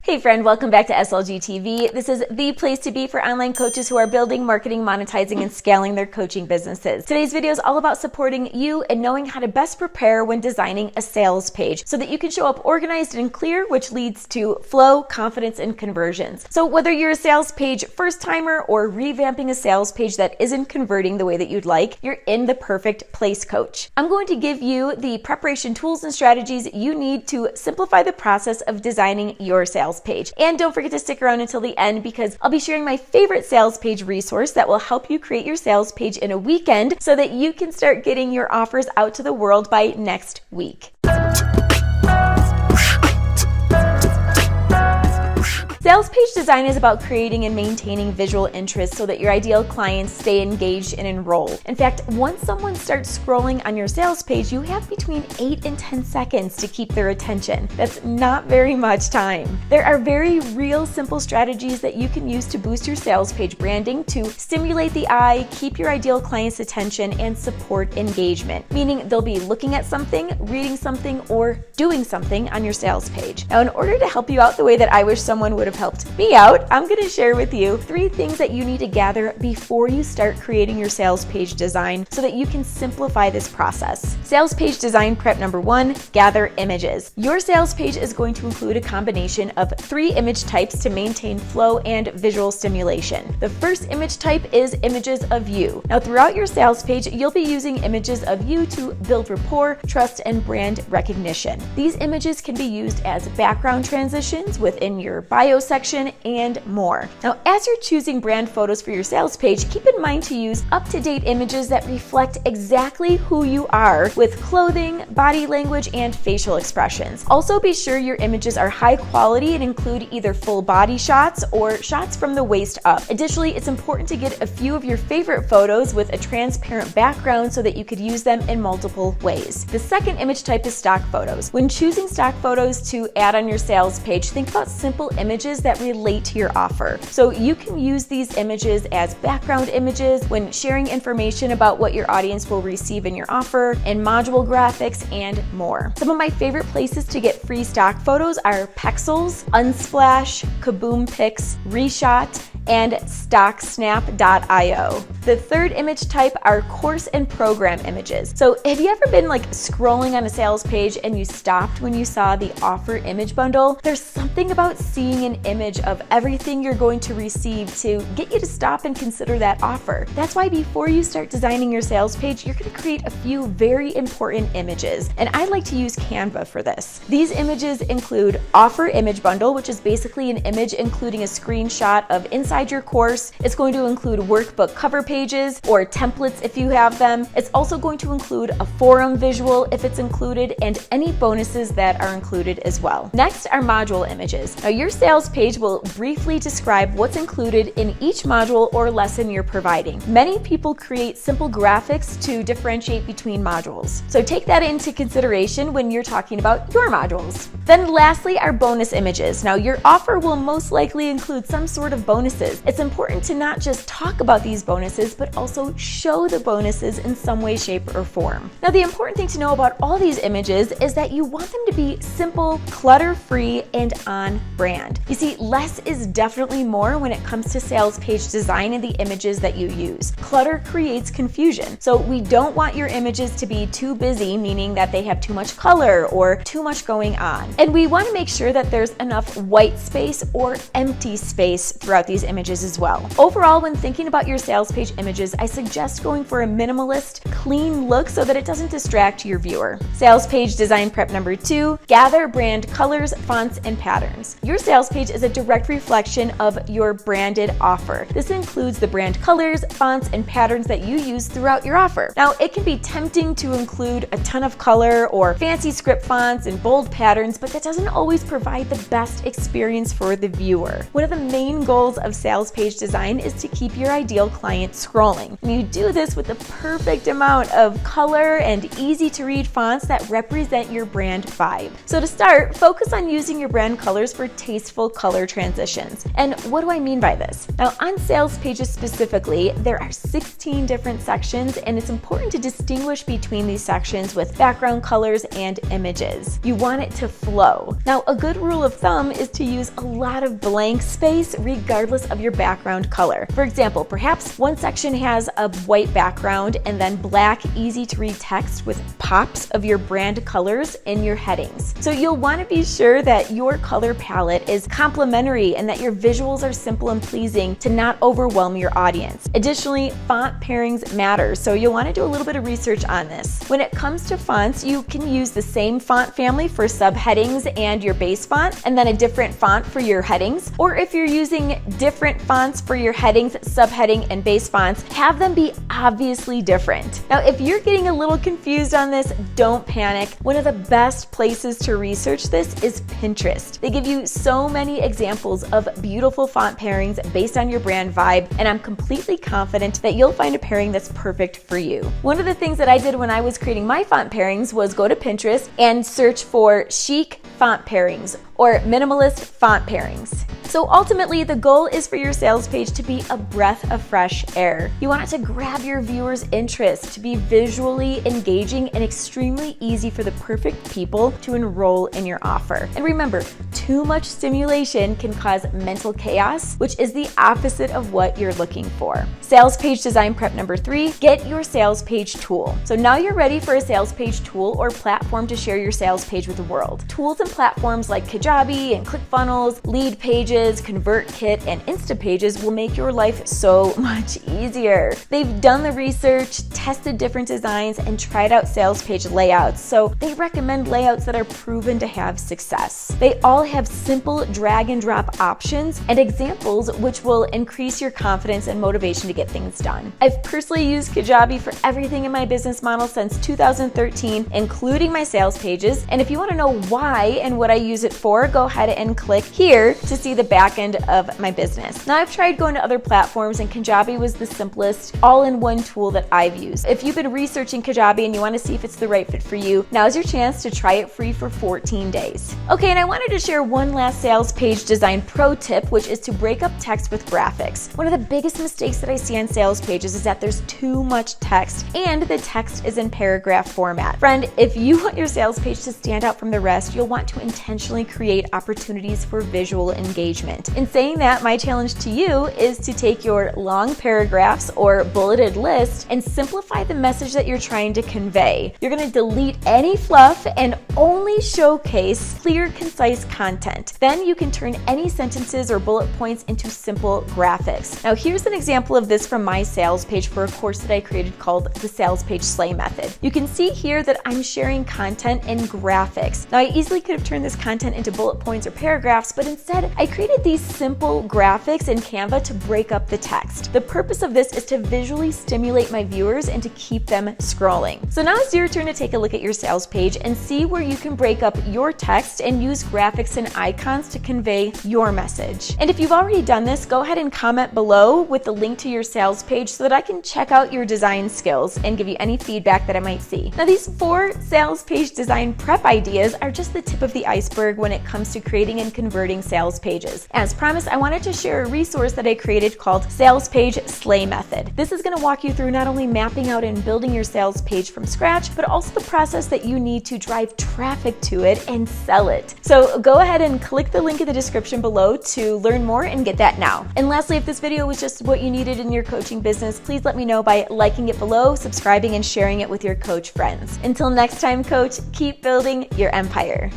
Hey friend, welcome back to SLG TV. This is the place to be for online coaches who are building, marketing, monetizing, and scaling their coaching businesses. Today's video is all about supporting you and knowing how to best prepare when designing a sales page so that you can show up organized and clear, which leads to flow, confidence, and conversions. So whether you're a sales page first timer or revamping a sales page that isn't converting the way that you'd like, you're in the perfect place, coach. I'm going to give you the preparation tools and strategies you need to simplify the process of designing your sales page. And don't forget to stick around until the end because I'll be sharing my favorite sales page resource that will help you create your sales page in a weekend so that you can start getting your offers out to the world by next week. Sales page design is about creating and maintaining visual interest so that your ideal clients stay engaged and enrolled. In fact, once someone starts scrolling on your sales page, you have between 8 and 10 seconds to keep their attention. That's not very much time. There are very real, simple strategies that you can use to boost your sales page branding to stimulate the eye, keep your ideal client's attention, and support engagement, meaning they'll be looking at something, reading something, or doing something on your sales page. Now, in order to help you out the way that I wish someone would have helped me out, I'm going to share with you 3 things that you need to gather before you start creating your sales page design so that you can simplify this process. Sales page design prep number 1, gather images. Your sales page is going to include a combination of 3 image types to maintain flow and visual stimulation. The first image type is images of you. Now, throughout your sales page, you'll be using images of you to build rapport, trust, and brand recognition. These images can be used as background transitions within your bio section and more. Now, as you're choosing brand photos for your sales page, keep in mind to use up-to-date images that reflect exactly who you are with clothing, body language, and facial expressions. Also, be sure your images are high quality and include either full body shots or shots from the waist up. Additionally, it's important to get a few of your favorite photos with a transparent background so that you could use them in multiple ways. The second image type is stock photos. When choosing stock photos to add on your sales page, think about simple images that relate to your offer. So you can use these images as background images when sharing information about what your audience will receive in your offer, and module graphics, and more. Some of my favorite places to get free stock photos are Pexels, Unsplash, Kaboom Pics, Reshot, and StockSnap.io. The third image type are course and program images. So have you ever been scrolling on a sales page and you stopped when you saw the offer image bundle? There's something about seeing an image of everything you're going to receive to get you to stop and consider that offer. That's why before you start designing your sales page, you're going to create a few very important images. And I like to use Canva for this. These images include offer image bundle, which is basically an image including a screenshot of inside your course. It's going to include workbook cover pages or templates if you have them. It's also going to include a forum visual if it's included, and any bonuses that are included as well. Next are module images. Now, your sales page will briefly describe what's included in each module or lesson you're providing. Many people create simple graphics to differentiate between modules. So take that into consideration when you're talking about your modules. Then lastly are bonus images. Now, your offer will most likely include some sort of bonuses. It's important to not just talk about these bonuses, but also show the bonuses in some way, shape, or form. Now, the important thing to know about all these images is that you want them to be simple, clutter-free, and on brand. You see, less is definitely more when it comes to sales page design and the images that you use. Clutter creates confusion. So we don't want your images to be too busy, meaning that they have too much color or too much going on. And we want to make sure that there's enough white space or empty space throughout these images as well. Overall, when thinking about your sales page images, I suggest going for a minimalist, clean look so that it doesn't distract your viewer. Sales page design prep number 2, gather brand colors, fonts, and patterns. Your sales page is a direct reflection of your branded offer. This includes the brand colors, fonts, and patterns that you use throughout your offer. Now, it can be tempting to include a ton of color or fancy script fonts and bold patterns, but that doesn't always provide the best experience for the viewer. One of the main goals of sales page design is to keep your ideal client scrolling. And you do this with the perfect amount of color and easy to read fonts that represent your brand vibe. So to start, focus on using your brand colors for tasteful color transitions. And what do I mean by this? Now, on sales pages specifically, there are 16 different sections, and it's important to distinguish between these sections with background colors and images. You want it to flow. Now, a good rule of thumb is to use a lot of blank space regardless of your background color. For example, perhaps one section has a white background and then black, easy to read text with pops of your brand colors in your headings. So you'll want to be sure that your color palette is complementary and that your visuals are simple and pleasing to not overwhelm your audience. Additionally, font pairings matter, so you'll want to do a little bit of research on this. When it comes to fonts, you can use the same font family for subheadings and your base font, and then a different font for your headings. Or if you're using different fonts for your headings, subheading, and base fonts, have them be obviously different. Now, if you're getting a little confused on this, don't panic. One of the best places to research this is Pinterest. They give you so many examples of beautiful font pairings based on your brand vibe, and I'm completely confident that you'll find a pairing that's perfect for you. One of the things that I did when I was creating my font pairings was go to Pinterest and search for chic font pairings or minimalist font pairings. So ultimately, the goal is for your sales page to be a breath of fresh air. You want it to grab your viewers' interest, to be visually engaging and extremely easy for the perfect people to enroll in your offer. And remember, too much stimulation can cause mental chaos, which is the opposite of what you're looking for. Sales page design prep number 3, get your sales page tool. So now you're ready for a sales page tool or platform to share your sales page with the world. Tools and platforms like Kajabi and ClickFunnels, Lead Pages, ConvertKit, and Instapages will make your life so much easier. They've done the research, tested different designs, and tried out sales page layouts, so they recommend layouts that are proven to have success. They all have simple drag and drop options and examples which will increase your confidence and motivation to get things done. I've personally used Kajabi for everything in my business model since 2013, including my sales pages, and if you want to know why and what I use it for, go ahead and click here to see the back end of my business. Now, I've tried going to other platforms, and Kajabi was the simplest all-in-one tool that I've used. If you've been researching Kajabi and you want to see if it's the right fit for you, now's your chance to try it free for 14 days. Okay, and I wanted to share one last sales page design pro tip, which is to break up text with graphics. One of the biggest mistakes that I see on sales pages is that there's too much text and the text is in paragraph format. Friend, if you want your sales page to stand out from the rest, you'll want to intentionally create opportunities for visual engagement. In saying that, my challenge to you is to take your long paragraphs or bulleted list and simplify the message that you're trying to convey. You're going to delete any fluff and only showcase clear, concise content. Then you can turn any sentences or bullet points into simple graphics. Now, here's an example of this from my sales page for a course that I created called the Sales Page Slay Method. You can see here that I'm sharing content in graphics. Now, I easily could have turned this content into bullet points or paragraphs, but instead I created these simple graphics in Canva to break up the text. The purpose of this is to visually stimulate my viewers and to keep them scrolling. So now it's your turn to take a look at your sales page and see where you can break up your text and use graphics and icons to convey your message. And if you've already done this, go ahead and comment below with the link to your sales page so that I can check out your design skills and give you any feedback that I might see. Now, these 4 sales page design prep ideas are just the tip of the iceberg when it comes to creating and converting sales pages. As promised, I wanted to share a resource that I created called Sales Page Slay Method. This is going to walk you through not only mapping out and building your sales page from scratch, but also the process that you need to drive traffic to it and sell it. So go ahead and click the link in the description below to learn more and get that now. And lastly, if this video was just what you needed in your coaching business, please let me know by liking it below, subscribing, and sharing it with your coach friends. Until next time, coach, keep building your empire.